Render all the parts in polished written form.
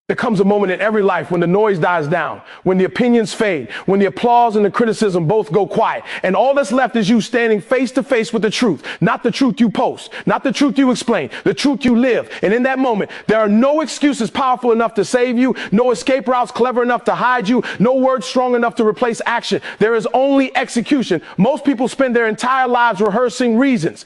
There comes a moment in every life when the noise dies down, when the opinions fade, when the applause and the criticism both go quiet, and all that's left is you standing face to face with the truth, not the truth you post, not the truth you explain, the truth you live. And in that moment, there are no excuses powerful enough to save you, no escape routes clever enough to hide you, no words strong enough to replace action. There is only execution. Most people spend their entire lives rehearsing reasons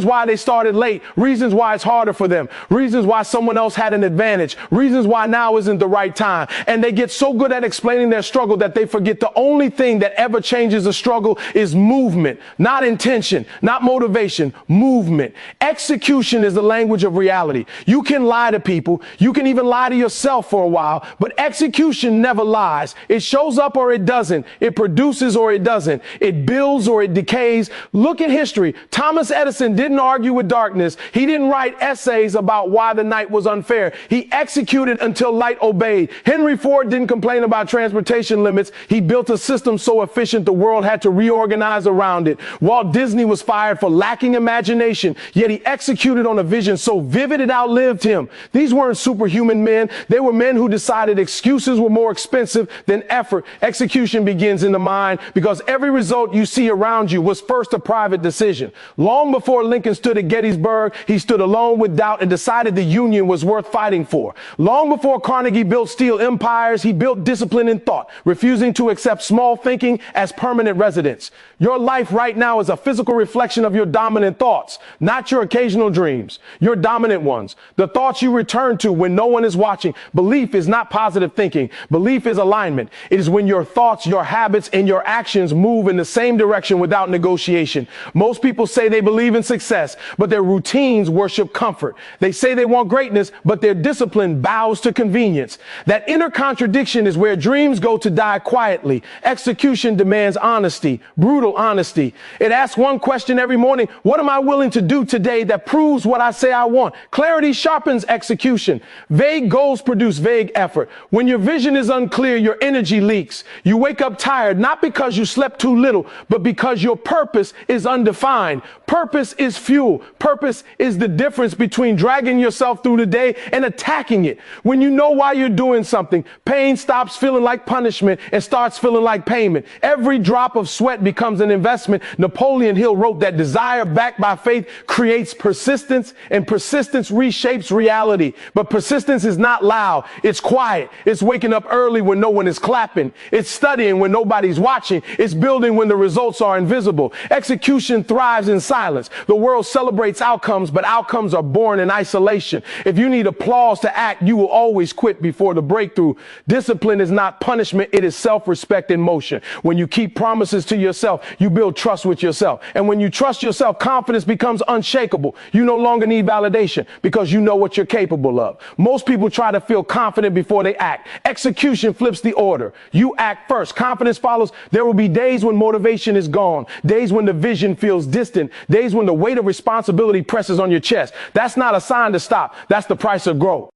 why they started late, reasons why it's harder for them, reasons why someone else had an advantage, reasons why now isn't the right time. And they get so good at explaining their struggle that they forget the only thing that ever changes a struggle is movement, not intention, not motivation, movement. Execution is the language of reality. You can lie to people. You can even lie to yourself for a while, but execution never lies. It shows up or it doesn't. It produces or it doesn't. It builds or it decays. Look at history. Thomas Edison didn't argue with darkness. He didn't write essays about why the night was unfair. He executed until light obeyed. Henry Ford didn't complain about transportation limits. He built a system so efficient the world had to reorganize around it. Walt Disney was fired for lacking imagination, yet he executed on a vision so vivid it outlived him. These weren't superhuman men. They were men who decided excuses were more expensive than effort. Execution begins in the mind because every result you see around you was first a private decision. Long before Lincoln stood at Gettysburg, he stood alone with doubt and decided the Union was worth fighting for. Long before Carnegie built steel empires, he built discipline in thought, refusing to accept small thinking as permanent residence. Your life right now is a physical reflection of your dominant thoughts, not your occasional dreams, your dominant ones, the thoughts you return to when no one is watching. Belief is not positive thinking. Belief is alignment. It is when your thoughts, your habits, and your actions move in the same direction without negotiation. Most people say they believe in success, but their routines worship comfort. They say they want greatness, but their discipline bows to convenience. That inner contradiction is where dreams go to die quietly. Execution demands honesty, brutal honesty. It asks one question every morning: what am I willing to do today that proves what I say I want? Clarity sharpens execution. Vague goals produce vague effort. When your vision is unclear, your energy leaks. You wake up tired, not because you slept too little, but because your purpose is undefined. Purpose is fuel. Purpose is the difference between dragging yourself through the day and attacking it. When you know why you're doing something, pain stops feeling like punishment and starts feeling like payment. Every drop of sweat becomes an investment. Napoleon Hill wrote that desire backed by faith creates persistence, and persistence reshapes reality. But persistence is not loud. It's quiet. It's waking up early when no one is clapping. It's studying when nobody's watching. It's building when the results are invisible. Execution thrives in silence. The world celebrates outcomes, but outcomes are born in isolation. If you need applause to act, you will always quit before the breakthrough. Discipline is not punishment. It is self-respect in motion. When you keep promises to yourself, you build trust with yourself. And when you trust yourself, confidence becomes unshakable. You no longer need validation because you know what you're capable of. Most people try to feel confident before they act. Execution flips the order. You act first. Confidence follows. There will be days when motivation is gone, days when the vision feels distant, days when the weight of responsibility presses on your chest. That's not a sign to stop. That's the price of growth.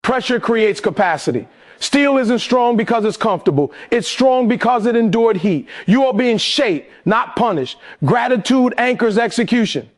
Pressure creates capacity. Steel isn't strong because it's comfortable. It's strong because it endured heat. You are being shaped, not punished. Gratitude anchors execution.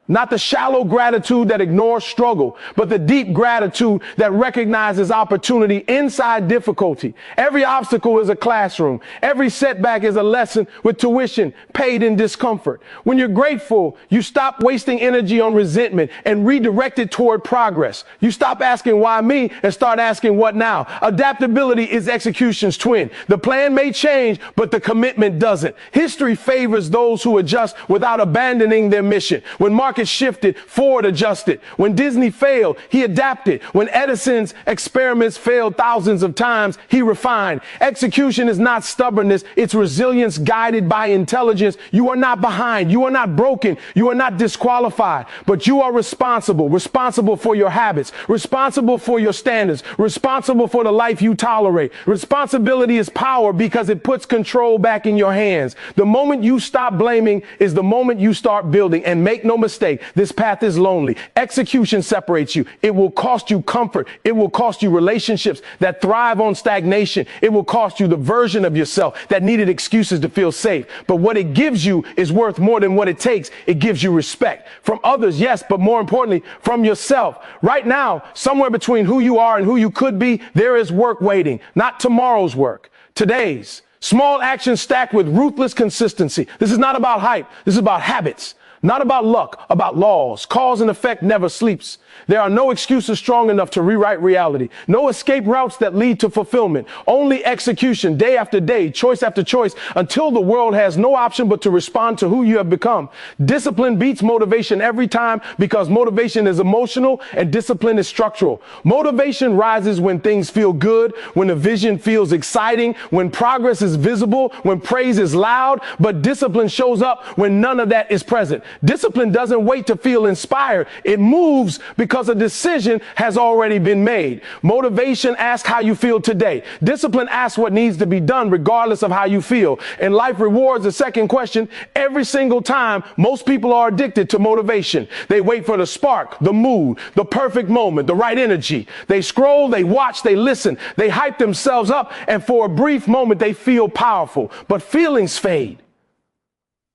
Not the shallow gratitude that ignores struggle, but the deep gratitude that recognizes opportunity inside difficulty. Every obstacle is a classroom. Every setback is a lesson with tuition paid in discomfort. When you're grateful, you stop wasting energy on resentment and redirect it toward progress. You stop asking why me and start asking what now. Adaptability is execution's twin. The plan may change, but the commitment doesn't. History favors those who adjust without abandoning their mission. When markets shifted, Ford adjusted. When Disney failed, he adapted. When Edison's experiments failed thousands of times, he refined. Execution is not stubbornness. It's resilience guided by intelligence. You are not behind. You are not broken. You are not disqualified, but you are responsible for your habits, responsible for your standards, responsible for the life you tolerate. Responsibility is power because it puts control back in your hands. The moment you stop blaming is the moment you start building. And make no mistake, mistake. This path is lonely. Execution separates you. It will cost you comfort. It will cost you relationships that thrive on stagnation. It will cost you the version of yourself that needed excuses to feel safe. But what it gives you is worth more than what it takes. It gives you respect from others, yes, but more importantly, from yourself. Right now, somewhere between who you are and who you could be, there is work waiting, not tomorrow's work, today's. Small actions stacked with ruthless consistency. This is not about hype. This is about habits. Not about luck, about laws. Cause and effect never sleeps. There are no excuses strong enough to rewrite reality. No escape routes that lead to fulfillment. Only execution, day after day, choice after choice, until the world has no option but to respond to who you have become. Discipline beats motivation every time because motivation is emotional and discipline is structural. Motivation rises when things feel good, when the vision feels exciting, when progress is visible, when praise is loud, but discipline shows up when none of that is present. Discipline doesn't wait to feel inspired. It moves because a decision has already been made. Motivation asks how you feel today. Discipline asks what needs to be done regardless of how you feel. And life rewards the second question every single time. Most people are addicted to motivation. They wait for the spark, the mood, the perfect moment, the right energy. They scroll, they watch, they listen, they hype themselves up, and for a brief moment they feel powerful. But feelings fade.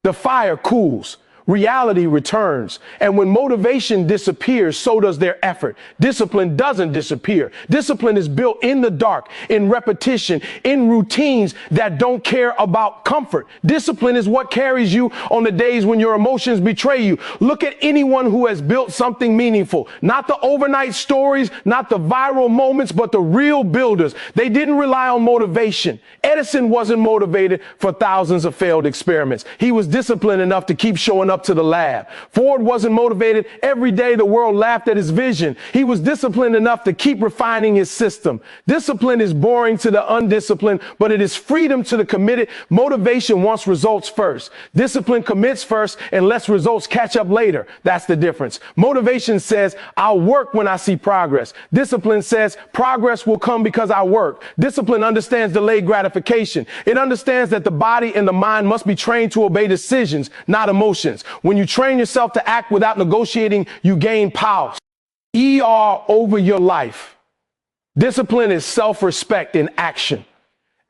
The fire cools. Reality returns. And when motivation disappears, so does their effort. Discipline doesn't disappear. Discipline is built in the dark, in repetition, in routines that don't care about comfort. Discipline is what carries you on the days when your emotions betray you. Look at anyone who has built something meaningful. Not the overnight stories, not the viral moments, but the real builders. They didn't rely on motivation. Edison wasn't motivated for thousands of failed experiments. He was disciplined enough to keep showing up to the lab. Ford wasn't motivated. Every day the world laughed at his vision. He was disciplined enough to keep refining his system. Discipline is boring to the undisciplined, but it is freedom to the committed. Motivation wants results first. Discipline commits first and lets results catch up later. That's the difference. Motivation says, I'll work when I see progress. Discipline says, progress will come because I work. Discipline understands delayed gratification. It understands that the body and the mind must be trained to obey decisions, not emotions. When you train yourself to act without negotiating, you gain power. Over your life. Discipline is self-respect in action.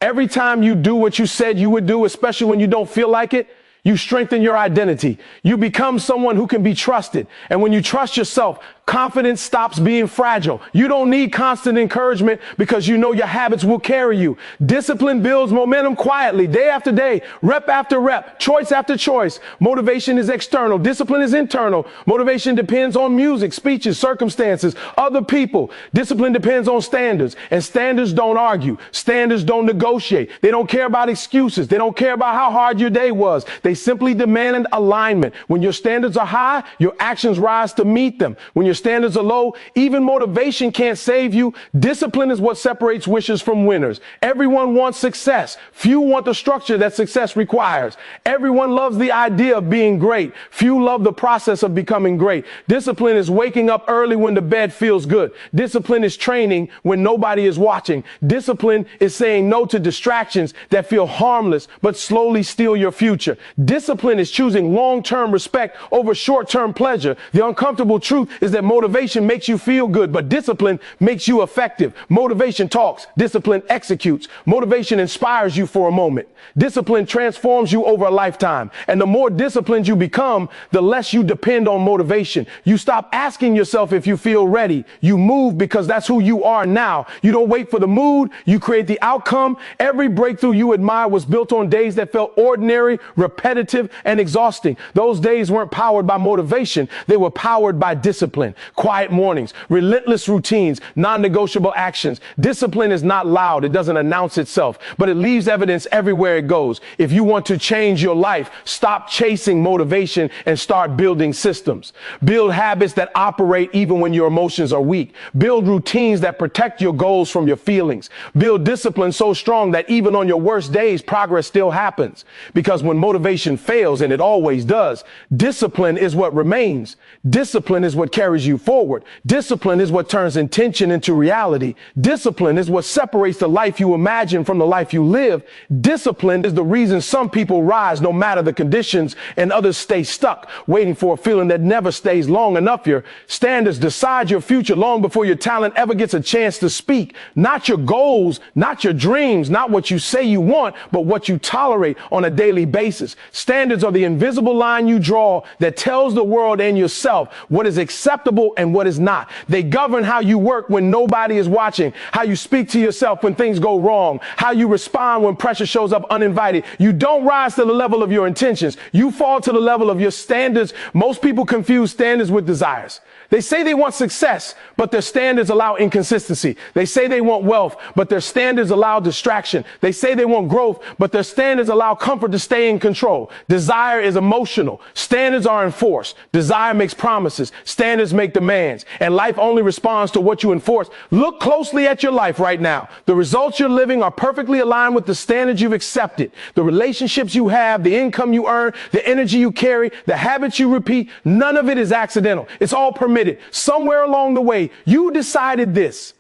Every time you do what you said you would do, especially when you don't feel like it, you strengthen your identity. You become someone who can be trusted. And when you trust yourself, confidence stops being fragile. You don't need constant encouragement because you know your habits will carry you. Discipline builds momentum quietly, day after day, rep after rep, choice after choice. Motivation is external. Discipline is internal. Motivation depends on music, speeches, circumstances, other people. Discipline depends on standards, and standards don't argue. Standards don't negotiate. They don't care about excuses. They don't care about how hard your day was. They simply demand an alignment. When your standards are high, your actions rise to meet them. When your standards are low, even motivation can't save you. Discipline is what separates wishers from winners. Everyone wants success. Few want the structure that success requires. Everyone loves the idea of being great. Few love the process of becoming great. Discipline is waking up early when the bed feels good. Discipline is training when nobody is watching. Discipline is saying no to distractions that feel harmless but slowly steal your future. Discipline is choosing long-term respect over short-term pleasure. The uncomfortable truth is that motivation makes you feel good, but discipline makes you effective. Motivation talks, discipline executes. Motivation inspires you for a moment. Discipline transforms you over a lifetime. And the more disciplined you become, the less you depend on motivation. You stop asking yourself if you feel ready. You move because that's who you are now. You don't wait for the mood. You create the outcome. Every breakthrough you admire was built on days that felt ordinary, repetitive, and exhausting. Those days weren't powered by motivation. They were powered by discipline. Quiet mornings, relentless routines, non-negotiable actions. Discipline is not loud. It doesn't announce itself, but it leaves evidence everywhere it goes. If you want to change your life, stop chasing motivation and start building systems. Build habits that operate even when your emotions are weak. Build routines that protect your goals from your feelings. Build discipline so strong that even on your worst days, progress still happens. Because when motivation motivation fails, and it always does, discipline is what remains. Discipline is what carries you forward. Discipline is what turns intention into reality. Discipline is what separates the life you imagine from the life you live. Discipline is the reason some people rise no matter the conditions and others stay stuck, waiting for a feeling that never stays long enough. Your standards decide your future long before your talent ever gets a chance to speak. Not your goals, not your dreams, not what you say you want, but what you tolerate on a daily basis. Standards are the invisible line you draw that tells the world and yourself what is acceptable and what is not. They govern how you work when nobody is watching, how you speak to yourself when things go wrong, how you respond when pressure shows up uninvited. You don't rise to the level of your intentions. You fall to the level of your standards. Most people confuse standards with desires. They say they want success, but their standards allow inconsistency. They say they want wealth, but their standards allow distraction. They say they want growth, but their standards allow comfort to stay in control. Desire is emotional. Standards are enforced. Desire makes promises. Standards make demands. And life only responds to what you enforce. Look closely at your life right now. The results you're living are perfectly aligned with the standards you've accepted. The relationships you have, the income you earn, the energy you carry, the habits you repeat, none of it is accidental. It's all permitted. Somewhere along the way, you decided this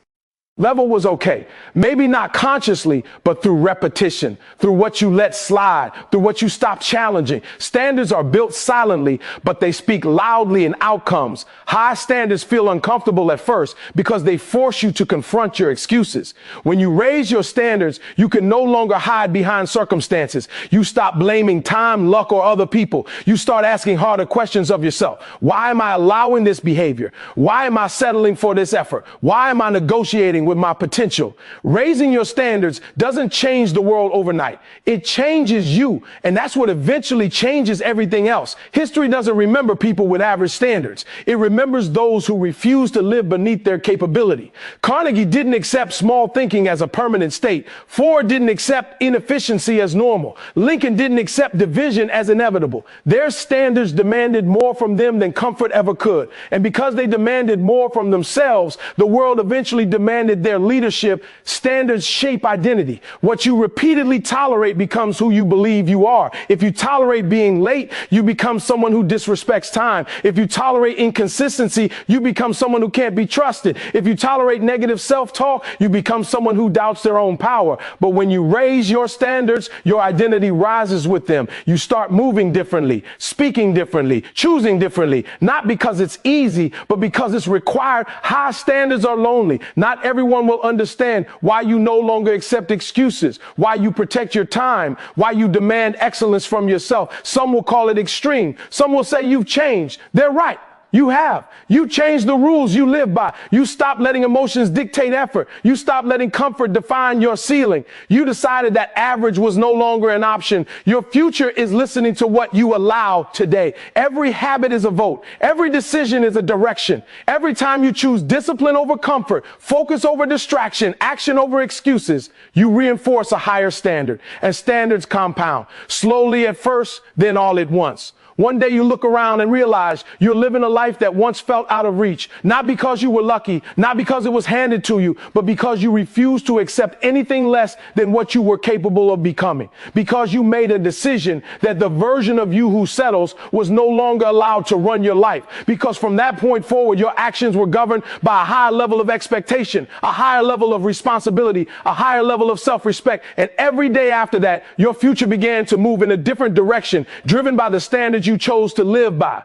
level was okay. Maybe not consciously, but through repetition, through what you let slide, through what you stop challenging. Standards are built silently, but they speak loudly in outcomes. High standards feel uncomfortable at first because they force you to confront your excuses. When you raise your standards, you can no longer hide behind circumstances. You stop blaming time, luck, or other people. You start asking harder questions of yourself. Why am I allowing this behavior? Why am I settling for this effort? Why am I negotiating with my potential? Raising your standards doesn't change the world overnight. It changes you, and that's what eventually changes everything else. History doesn't remember people with average standards. It remembers those who refuse to live beneath their capability. Carnegie didn't accept small thinking as a permanent state. Ford didn't accept inefficiency as normal. Lincoln didn't accept division as inevitable. Their standards demanded more from them than comfort ever could. And because they demanded more from themselves, the world eventually demanded their leadership. Standards shape identity. What you repeatedly tolerate becomes who you believe you are. If you tolerate being late, you become someone who disrespects time. If you tolerate inconsistency, you become someone who can't be trusted. If you tolerate negative self-talk, you become someone who doubts their own power. But when you raise your standards, your identity rises with them. You start moving differently, speaking differently, choosing differently, not because it's easy, but because it's required. High standards are lonely. Not everyone will understand why you no longer accept excuses, why you protect your time, why you demand excellence from yourself. Some will call it extreme. Some will say you've changed. They're right. You have. You changed the rules you live by. You stopped letting emotions dictate effort. You stopped letting comfort define your ceiling. You decided that average was no longer an option. Your future is listening to what you allow today. Every habit is a vote. Every decision is a direction. Every time you choose discipline over comfort, focus over distraction, action over excuses, you reinforce a higher standard. And standards compound. Slowly at first, then all at once. One day you look around and realize you're living a life that once felt out of reach, not because you were lucky, not because it was handed to you, but because you refused to accept anything less than what you were capable of becoming. Because you made a decision that the version of you who settles was no longer allowed to run your life. Because from that point forward, your actions were governed by a higher level of expectation, a higher level of responsibility, a higher level of self-respect. And every day after that, your future began to move in a different direction, driven by the standards you chose to live by.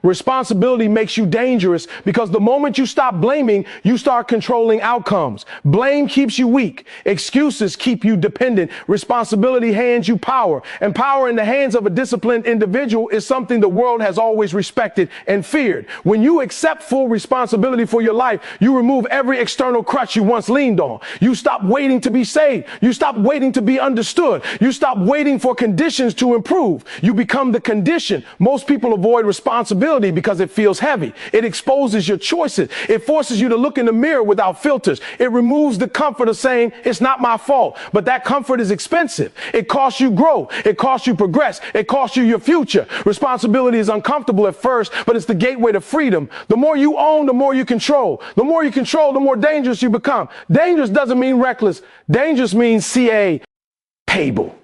Responsibility makes you dangerous because the moment you stop blaming, you start controlling outcomes. Blame keeps you weak. Excuses keep you dependent. Responsibility hands you power. And power in the hands of a disciplined individual is something the world has always respected and feared. When you accept full responsibility for your life, you remove every external crutch you once leaned on. You stop waiting to be saved. You stop waiting to be understood. You stop waiting for conditions to improve. You become the condition. Most people avoid responsibility because it feels heavy. It exposes your choices. It forces you to look in the mirror without filters. It removes the comfort of saying, it's not my fault. But that comfort is expensive. It costs you growth. It costs you progress. It costs you your future. Responsibility is uncomfortable at first, but it's the gateway to freedom. The more you own, the more you control. The more you control, the more dangerous you become. Dangerous doesn't mean reckless. Dangerous means C.A. Pable.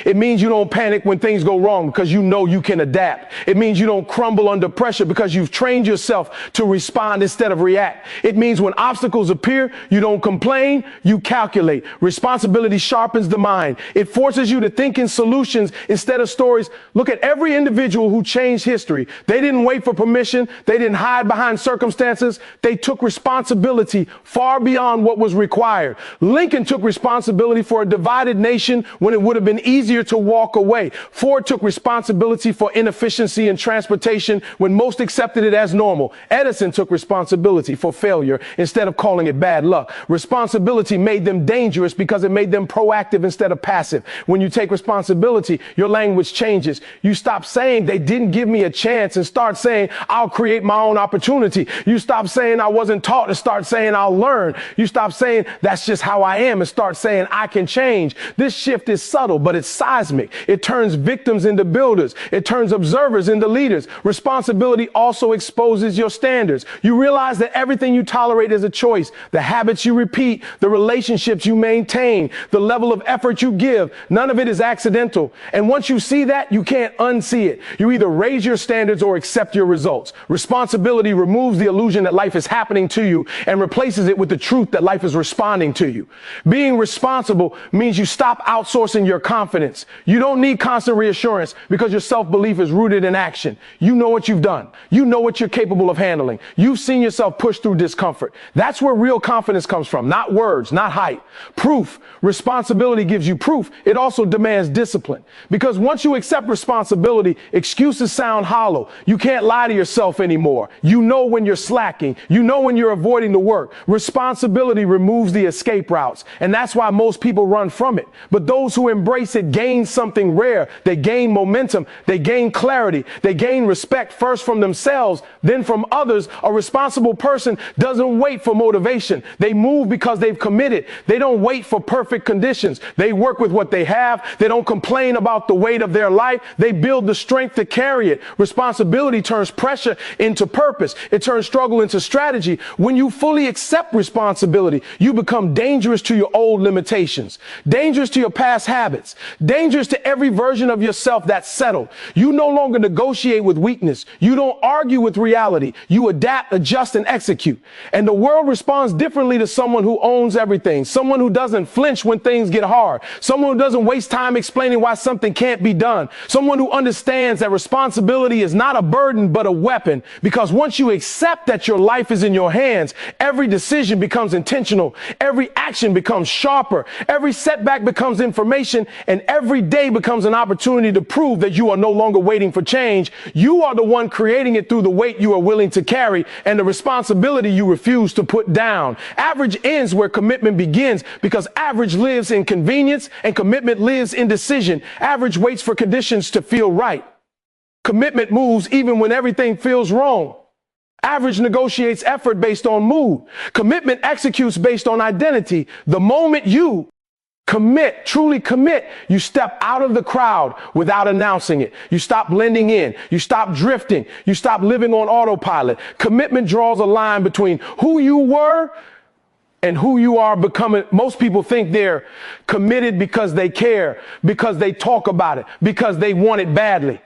It means you don't panic when things go wrong because you know you can adapt. It means you don't crumble under pressure because you've trained yourself to respond instead of react. It means when obstacles appear, you don't complain, you calculate. Responsibility sharpens the mind. It forces you to think in solutions instead of stories. Look at every individual who changed history. They didn't wait for permission. They didn't hide behind circumstances. They took responsibility far beyond what was required. Lincoln took responsibility for a divided nation when it would have been easier to walk away. Ford took responsibility for inefficiency in transportation when most accepted it as normal. Edison took responsibility for failure instead of calling it bad luck. Responsibility made them dangerous because it made them proactive instead of passive. When you take responsibility, your language changes. You stop saying they didn't give me a chance and start saying I'll create my own opportunity. You stop saying I wasn't taught and start saying I'll learn. You stop saying that's just how I am and start saying I can change. This shift is subtle, but it's seismic. It turns victims into builders. It turns observers into leaders. Responsibility also exposes your standards. You realize that everything you tolerate is a choice. The habits you repeat, the relationships you maintain, the level of effort you give, none of it is accidental. And once you see that, you can't unsee it. You either raise your standards or accept your results. Responsibility removes the illusion that life is happening to you and replaces it with the truth that life is responding to you. Being responsible means you stop outsourcing your confidence. You don't need constant reassurance because your self-belief is rooted in action. You know what you've done. You know what you're capable of handling. You've seen yourself push through discomfort. That's where real confidence comes from, not words, not hype. Proof. Responsibility gives you proof. It also demands discipline. Because once you accept responsibility, excuses sound hollow. You can't lie to yourself anymore. You know when you're slacking. You know when you're avoiding the work. Responsibility removes the escape routes. And that's why most people run from it. But those who embrace it gain something rare. They gain momentum. They gain clarity. They gain respect first from themselves, then from others. A responsible person doesn't wait for motivation. They move because they've committed. They don't wait for perfect conditions. They work with what they have. They don't complain about the weight of their life. They build the strength to carry it. Responsibility turns pressure into purpose. It turns struggle into strategy. When you fully accept responsibility, you become dangerous to your old limitations, dangerous to your past habits, dangerous to every version of yourself that's settled. You no longer negotiate with weakness. You don't argue with reality. You adapt, adjust, and execute. And the world responds differently to someone who owns everything, someone who doesn't flinch when things get hard, someone who doesn't waste time explaining why something can't be done, someone who understands that responsibility is not a burden but a weapon. Because once you accept that your life is in your hands, every decision becomes intentional, every action becomes sharper, every setback becomes information, and every day becomes an opportunity to prove that you are no longer waiting for change. You are the one creating it through the weight you are willing to carry and the responsibility you refuse to put down. Average ends where commitment begins because average lives in convenience and commitment lives in decision. Average waits for conditions to feel right. Commitment moves even when everything feels wrong. Average negotiates effort based on mood. Commitment executes based on identity. The moment you commit, truly commit, you step out of the crowd without announcing it. You stop blending in. You stop drifting. You stop living on autopilot. Commitment draws a line between who you were and who you are becoming. Most people think they're committed because they care, because they talk about it, because they want it badly.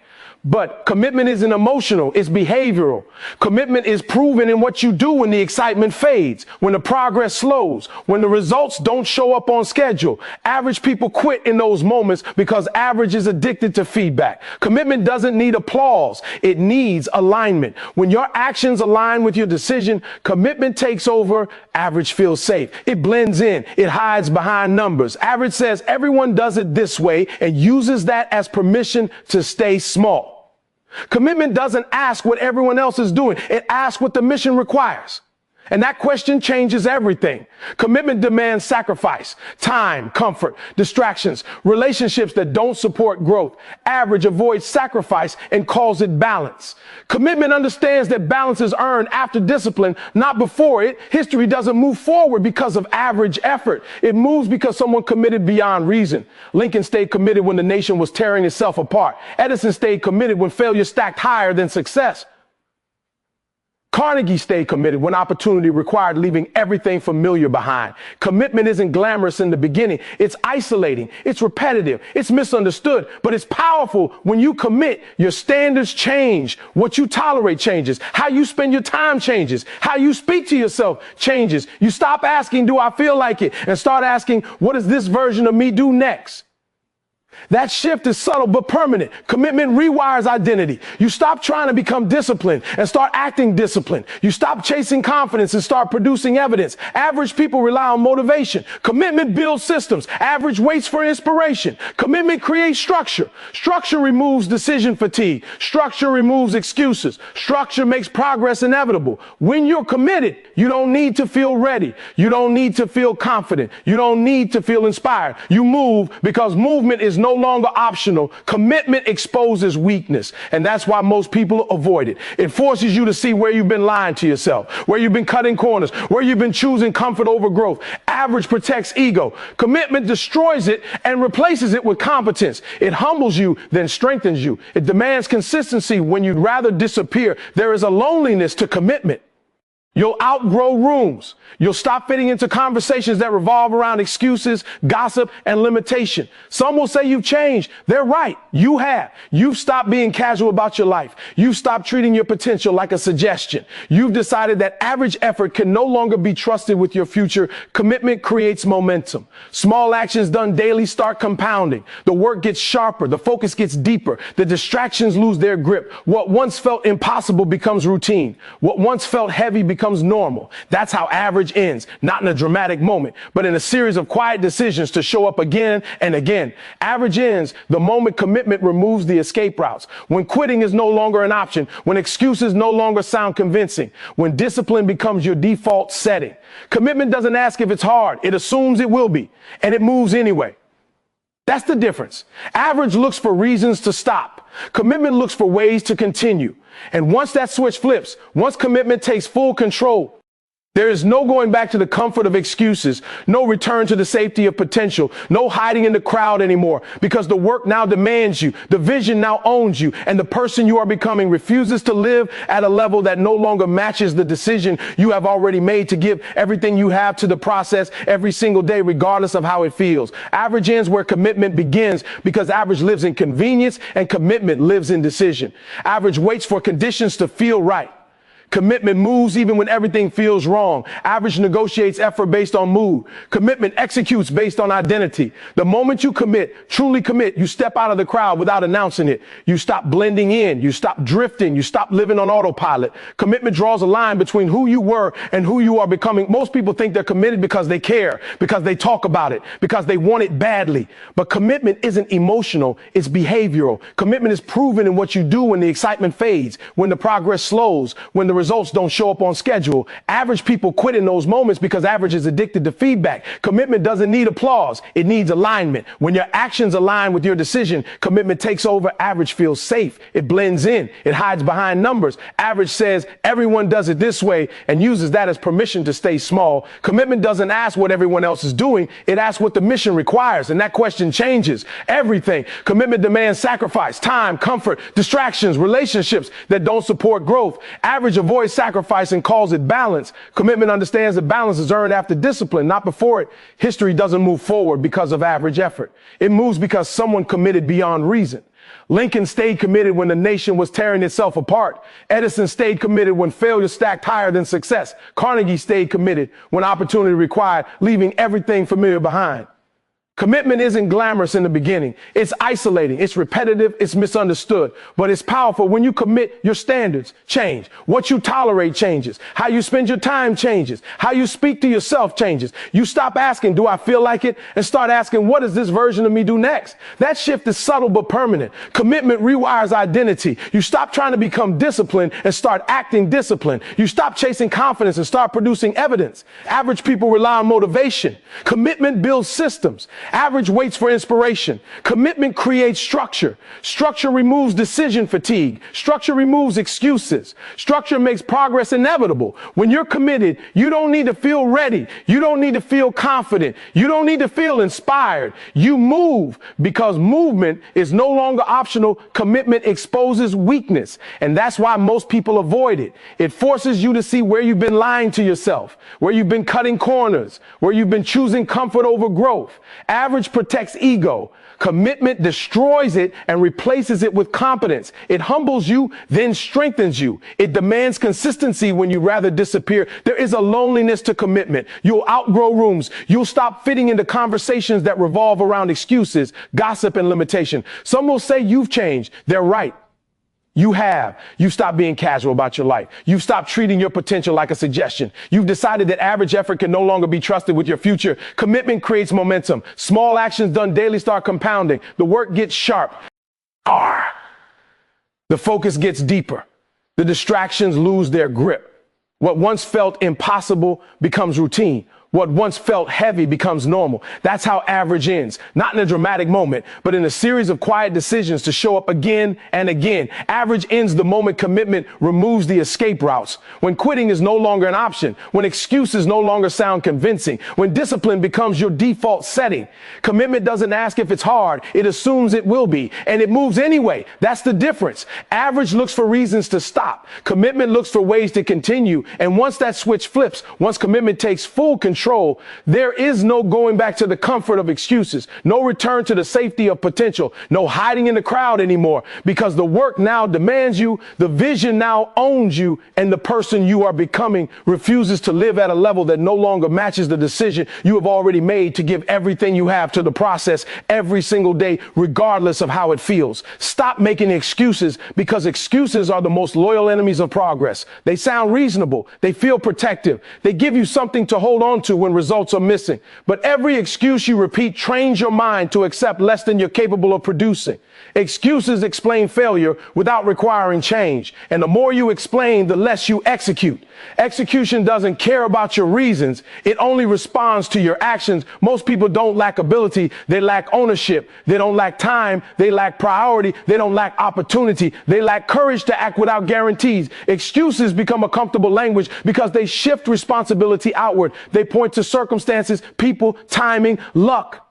But commitment isn't emotional, it's behavioral. Commitment is proven in what you do when the excitement fades, when the progress slows, when the results don't show up on schedule. Average people quit in those moments because average is addicted to feedback. Commitment doesn't need applause, it needs alignment. When your actions align with your decision, commitment takes over. Average feels safe. It blends in, it hides behind numbers. Average says everyone does it this way and uses that as permission to stay small. Commitment doesn't ask what everyone else is doing. It asks what the mission requires. And that question changes everything. Commitment demands sacrifice, time, comfort, distractions, relationships that don't support growth. Average avoids sacrifice and calls it balance. Commitment understands that balance is earned after discipline, not before it. History doesn't move forward because of average effort. It moves because someone committed beyond reason. Lincoln stayed committed when the nation was tearing itself apart. Edison stayed committed when failure stacked higher than success. Carnegie stayed committed when opportunity required leaving everything familiar behind. Commitment isn't glamorous in the beginning. It's isolating. It's repetitive. It's misunderstood, but it's powerful. When you commit, your standards change. What you tolerate changes. How you spend your time changes. How you speak to yourself changes. You stop asking, do I feel like it? And start asking, what does this version of me do next? That shift is subtle but permanent. Commitment rewires identity. You stop trying to become disciplined and start acting disciplined. You stop chasing confidence and start producing evidence. Average people rely on motivation. Commitment builds systems. Average waits for inspiration. Commitment creates structure. Structure removes decision fatigue. Structure removes excuses. Structure makes progress inevitable. When you're committed, you don't need to feel ready. You don't need to feel confident. You don't need to feel inspired. You move because movement is no longer optional. Commitment exposes weakness, and that's why most people avoid it. It forces you to see where you've been lying to yourself, where you've been cutting corners, where you've been choosing comfort over growth. Average protects ego. Commitment destroys it and replaces it with competence. It humbles you, then strengthens you. It demands consistency when you'd rather disappear. There is a loneliness to commitment. You'll outgrow rooms. You'll stop fitting into conversations that revolve around excuses, gossip, and limitation. Some will say you've changed. They're right. You have. You've stopped being casual about your life. You've stopped treating your potential like a suggestion. You've decided that average effort can no longer be trusted with your future. Commitment creates momentum. Small actions done daily start compounding. The work gets sharper. The focus gets deeper. The distractions lose their grip. What once felt impossible becomes routine. What once felt heavy becomes normal. That's how average ends, not in a dramatic moment, but in a series of quiet decisions to show up again and again. Average ends the moment commitment removes the escape routes, when quitting is no longer an option, when excuses no longer sound convincing, when discipline becomes your default setting. Commitment doesn't ask if it's hard. It assumes it will be, and it moves anyway. That's the difference. Average looks for reasons to stop. Commitment looks for ways to continue. And once that switch flips, once commitment takes full control, there is no going back to the comfort of excuses, no return to the safety of potential, no hiding in the crowd anymore, because the work now demands you, the vision now owns you, and the person you are becoming refuses to live at a level that no longer matches the decision you have already made to give everything you have to the process every single day, regardless of how it feels. Average ends where commitment begins, because average lives in convenience and commitment lives in decision. Average waits for conditions to feel right. Commitment moves even when everything feels wrong. Average negotiates effort based on mood. Commitment executes based on identity. The moment you commit, truly commit, you step out of the crowd without announcing it. You stop blending in. You stop drifting. You stop living on autopilot. Commitment draws a line between who you were and who you are becoming. Most people think they're committed because they care, because they talk about it, because they want it badly. But commitment isn't emotional. It's behavioral. Commitment is proven in what you do when the excitement fades, when the progress slows, when the results don't show up on schedule. Average people quit in those moments because average is addicted to feedback. Commitment doesn't need applause. It needs alignment. When your actions align with your decision, commitment takes over. Average feels safe. It blends in. It hides behind numbers. Average says everyone does it this way and uses that as permission to stay small. Commitment doesn't ask what everyone else is doing. It asks what the mission requires, and that question changes everything. Commitment demands sacrifice, time, comfort, distractions, relationships that don't support growth. Average avoids sacrifice and calls it balance. Commitment understands that balance is earned after discipline, not before it. History doesn't move forward because of average effort. It moves because someone committed beyond reason. Lincoln stayed committed when the nation was tearing itself apart. Edison stayed committed when failure stacked higher than success. Carnegie stayed committed when opportunity required leaving everything familiar behind. Commitment isn't glamorous in the beginning. It's isolating. It's repetitive. It's misunderstood. But it's powerful. When you commit, your standards change. What you tolerate changes. How you spend your time changes. How you speak to yourself changes. You stop asking, do I feel like it? And start asking, what does this version of me do next? That shift is subtle but permanent. Commitment rewires identity. You stop trying to become disciplined and start acting disciplined. You stop chasing confidence and start producing evidence. Average people rely on motivation. Commitment builds systems. Average waits for inspiration. Commitment creates structure. Structure removes decision fatigue. Structure removes excuses. Structure makes progress inevitable. When you're committed, you don't need to feel ready. You don't need to feel confident. You don't need to feel inspired. You move because movement is no longer optional. Commitment exposes weakness. And that's why most people avoid it. It forces you to see where you've been lying to yourself, where you've been cutting corners, where you've been choosing comfort over growth. Average protects ego. Commitment destroys it and replaces it with competence. It humbles you, then strengthens you. It demands consistency when you rather disappear. There is a loneliness to commitment. You'll outgrow rooms. You'll stop fitting into conversations that revolve around excuses, gossip, and limitation. Some will say you've changed. They're right. You have. You've stopped being casual about your life. You've stopped treating your potential like a suggestion. You've decided that average effort can no longer be trusted with your future. Commitment creates momentum. Small actions done daily start compounding. The work gets sharp. The focus gets deeper. The distractions lose their grip. What once felt impossible becomes routine. What once felt heavy becomes normal. That's how average ends. Not in a dramatic moment, but in a series of quiet decisions to show up again and again. Average ends the moment commitment removes the escape routes. When quitting is no longer an option. When excuses no longer sound convincing. When discipline becomes your default setting. Commitment doesn't ask if it's hard. It assumes it will be. And it moves anyway. That's the difference. Average looks for reasons to stop. Commitment looks for ways to continue. And once that switch flips, once commitment takes full control, there is no going back to the comfort of excuses, no return to the safety of potential, no hiding in the crowd anymore, because the work now demands you, the vision now owns you, and the person you are becoming refuses to live at a level that no longer matches the decision you have already made to give everything you have to the process every single day, regardless of how it feels. Stop making excuses, because excuses are the most loyal enemies of progress. They sound reasonable. They feel protective. They give you something to hold on to when results are missing. But every excuse you repeat trains your mind to accept less than you're capable of producing. Excuses explain failure without requiring change. And the more you explain, the less you execute. Execution doesn't care about your reasons. It only responds to your actions. Most people don't lack ability. They lack ownership. They don't lack time. They lack priority. They don't lack opportunity. They lack courage to act without guarantees. Excuses become a comfortable language because they shift responsibility outward. They point to circumstances, people, timing, luck.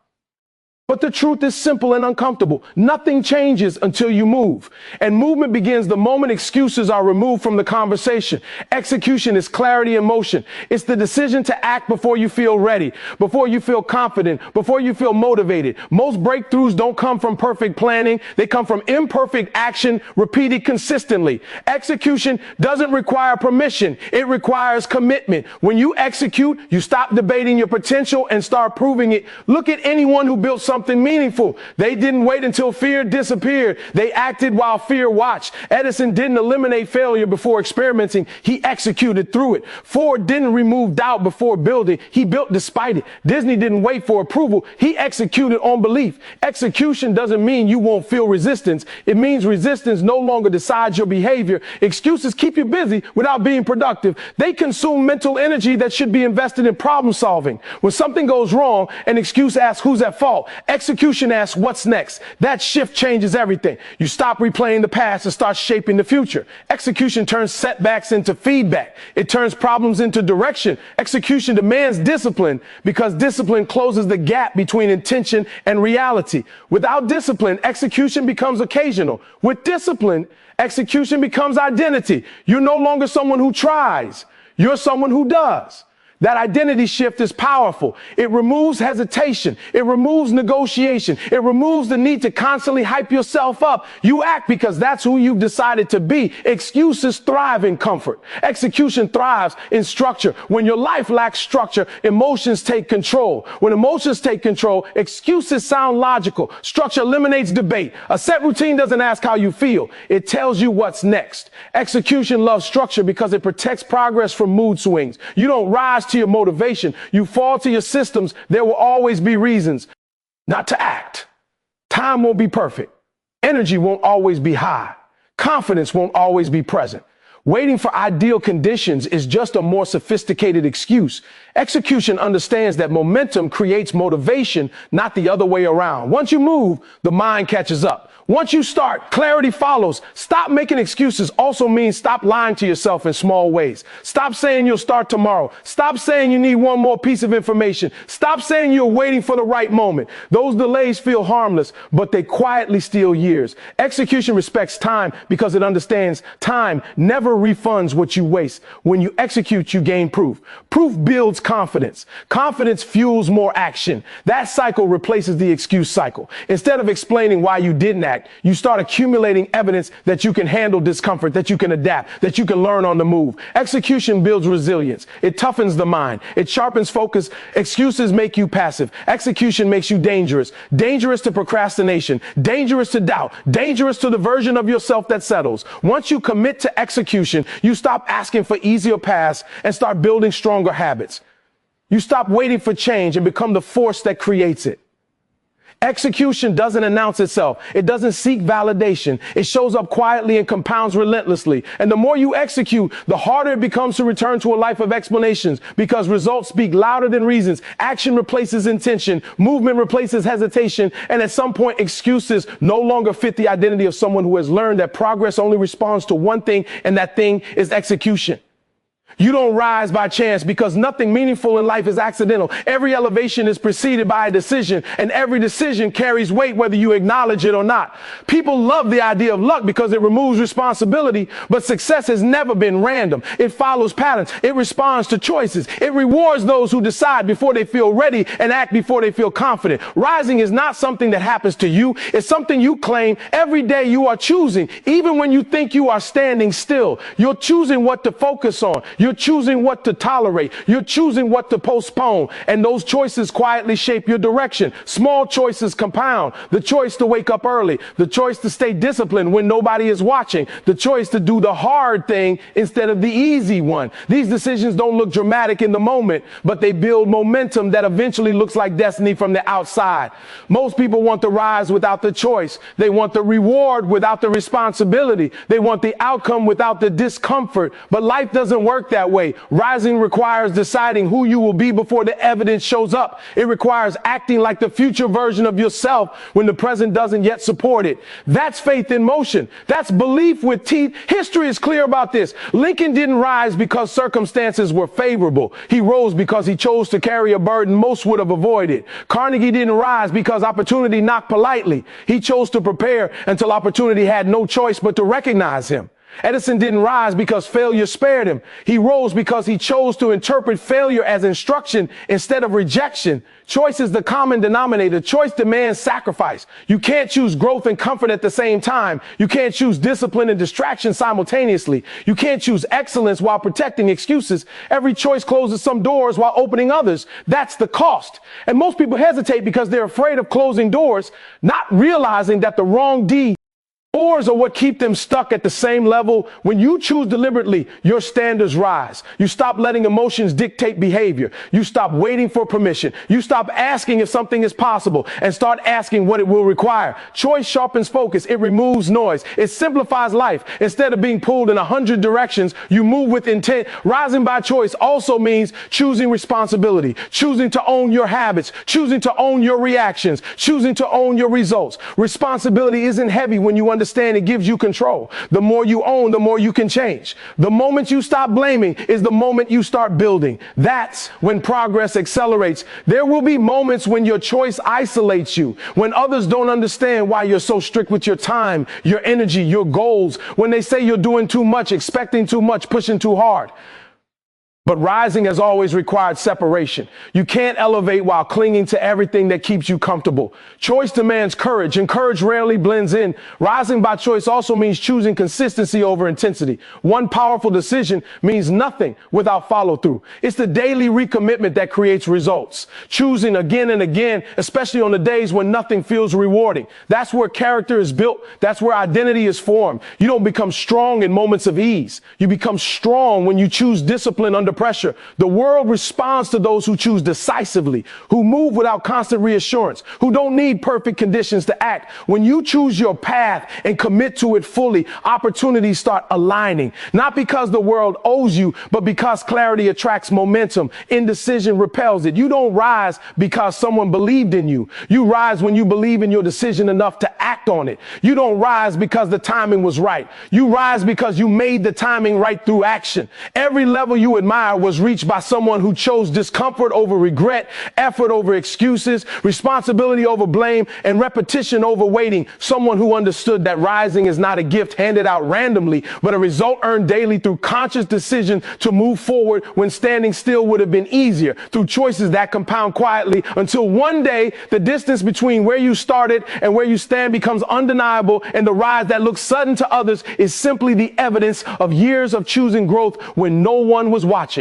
But the truth is simple and uncomfortable. Nothing changes until you move. And movement begins the moment excuses are removed from the conversation. Execution is clarity in motion. It's the decision to act before you feel ready, before you feel confident, before you feel motivated. Most breakthroughs don't come from perfect planning. They come from imperfect action repeated consistently. Execution doesn't require permission. It requires commitment. When you execute, you stop debating your potential and start proving it. Look at anyone who built something meaningful. They didn't wait until fear disappeared. They acted while fear watched. Edison didn't eliminate failure before experimenting. He executed through it. Ford didn't remove doubt before building. He built despite it. Disney didn't wait for approval. He executed on belief. Execution doesn't mean you won't feel resistance. It means resistance no longer decides your behavior. Excuses keep you busy without being productive. They consume mental energy that should be invested in problem solving. When something goes wrong, an excuse asks who's at fault. Execution asks what's next. That shift changes everything. You stop replaying the past and start shaping the future. Execution turns setbacks into feedback. It turns problems into direction. Execution demands discipline because discipline closes the gap between intention and reality. Without discipline, execution becomes occasional. With discipline, execution becomes identity. You're no longer someone who tries. You're someone who does. That identity shift is powerful. It removes hesitation. It removes negotiation. It removes the need to constantly hype yourself up. You act because that's who you've decided to be. Excuses thrive in comfort. Execution thrives in structure. When your life lacks structure, emotions take control. When emotions take control, excuses sound logical. Structure eliminates debate. A set routine doesn't ask how you feel. It tells you what's next. Execution loves structure because it protects progress from mood swings. You don't rise to your motivation. You fall to your systems. There will always be reasons not to act. Time won't be perfect. Energy won't always be high. Confidence won't always be present. Waiting for ideal conditions is just a more sophisticated excuse. Execution understands that momentum creates motivation, not the other way around. Once you move, the mind catches up. Once you start, clarity follows. Stop making excuses also means stop lying to yourself in small ways. Stop saying you'll start tomorrow. Stop saying you need one more piece of information. Stop saying you're waiting for the right moment. Those delays feel harmless, but they quietly steal years. Execution respects time because it understands time never refunds what you waste. When you execute, you gain proof. Proof builds confidence. Confidence fuels more action. That cycle replaces the excuse cycle. Instead of explaining why you didn't act, you start accumulating evidence that you can handle discomfort, that you can adapt, that you can learn on the move. Execution builds resilience. It toughens the mind. It sharpens focus. Excuses make you passive. Execution makes you dangerous. Dangerous to procrastination. Dangerous to doubt. Dangerous to the version of yourself that settles. Once you commit to execution, you stop asking for easier paths and start building stronger habits. You stop waiting for change and become the force that creates it. Execution doesn't announce itself. It doesn't seek validation. It shows up quietly and compounds relentlessly. And the more you execute, the harder it becomes to return to a life of explanations because results speak louder than reasons. Action replaces intention. Movement replaces hesitation. And at some point, excuses no longer fit the identity of someone who has learned that progress only responds to one thing, and that thing is execution. You don't rise by chance because nothing meaningful in life is accidental. Every elevation is preceded by a decision, and every decision carries weight whether you acknowledge it or not. People love the idea of luck because it removes responsibility, but success has never been random. It follows patterns. It responds to choices. It rewards those who decide before they feel ready and act before they feel confident. Rising is not something that happens to you. It's something you claim every day. You are choosing, even when you think you are standing still. You're choosing what to focus on. You're choosing what to tolerate. You're choosing what to postpone. And those choices quietly shape your direction. Small choices compound. The choice to wake up early. The choice to stay disciplined when nobody is watching. The choice to do the hard thing instead of the easy one. These decisions don't look dramatic in the moment, but they build momentum that eventually looks like destiny from the outside. Most people want the rise without the choice. They want the reward without the responsibility. They want the outcome without the discomfort. But life doesn't work that way. Rising requires deciding who you will be before the evidence shows up. It requires acting like the future version of yourself when the present doesn't yet support it. That's faith in motion. That's belief with teeth. History is clear about this. Lincoln didn't rise because circumstances were favorable. He rose because he chose to carry a burden most would have avoided. Carnegie didn't rise because opportunity knocked politely. He chose to prepare until opportunity had no choice but to recognize him. Edison didn't rise because failure spared him. He rose because he chose to interpret failure as instruction instead of rejection. Choice is the common denominator. Choice demands sacrifice. You can't choose growth and comfort at the same time. You can't choose discipline and distraction simultaneously. You can't choose excellence while protecting excuses. Every choice closes some doors while opening others. That's the cost. And most people hesitate because they're afraid of closing doors, not realizing that the wrong deed doors are what keep them stuck at the same level. When you choose deliberately, your standards rise. You stop letting emotions dictate behavior. You stop waiting for permission. You stop asking if something is possible and start asking what it will require. Choice sharpens focus. It removes noise. It simplifies life. Instead of being pulled in 100 directions, you move with intent. Rising by choice also means choosing responsibility, choosing to own your habits, choosing to own your reactions, choosing to own your results. Responsibility isn't heavy when you understand it gives you control. The more you own, the more you can change. The moment you stop blaming is the moment you start building. That's when progress accelerates. There will be moments when your choice isolates you, when others don't understand why you're so strict with your time, your energy, your goals, when they say you're doing too much, expecting too much, pushing too hard. But rising has always required separation. You can't elevate while clinging to everything that keeps you comfortable. Choice demands courage, and courage rarely blends in. Rising by choice also means choosing consistency over intensity. One powerful decision means nothing without follow through. It's the daily recommitment that creates results. Choosing again and again, especially on the days when nothing feels rewarding. That's where character is built. That's where identity is formed. You don't become strong in moments of ease. You become strong when you choose discipline under pressure. The world responds to those who choose decisively, who move without constant reassurance, who don't need perfect conditions to act. When you choose your path and commit to it fully, opportunities start aligning, not because the world owes you, but because clarity attracts momentum. Indecision repels it. You don't rise because someone believed in you. You rise when you believe in your decision enough to act on it. You don't rise because the timing was right. You rise because you made the timing right through action. Every level you admire was reached by someone who chose discomfort over regret, effort over excuses, responsibility over blame, and repetition over waiting. Someone who understood that rising is not a gift handed out randomly, but a result earned daily through conscious decision to move forward when standing still would have been easier, through choices that compound quietly until one day the distance between where you started and where you stand becomes undeniable, and the rise that looks sudden to others is simply the evidence of years of choosing growth when no one was watching.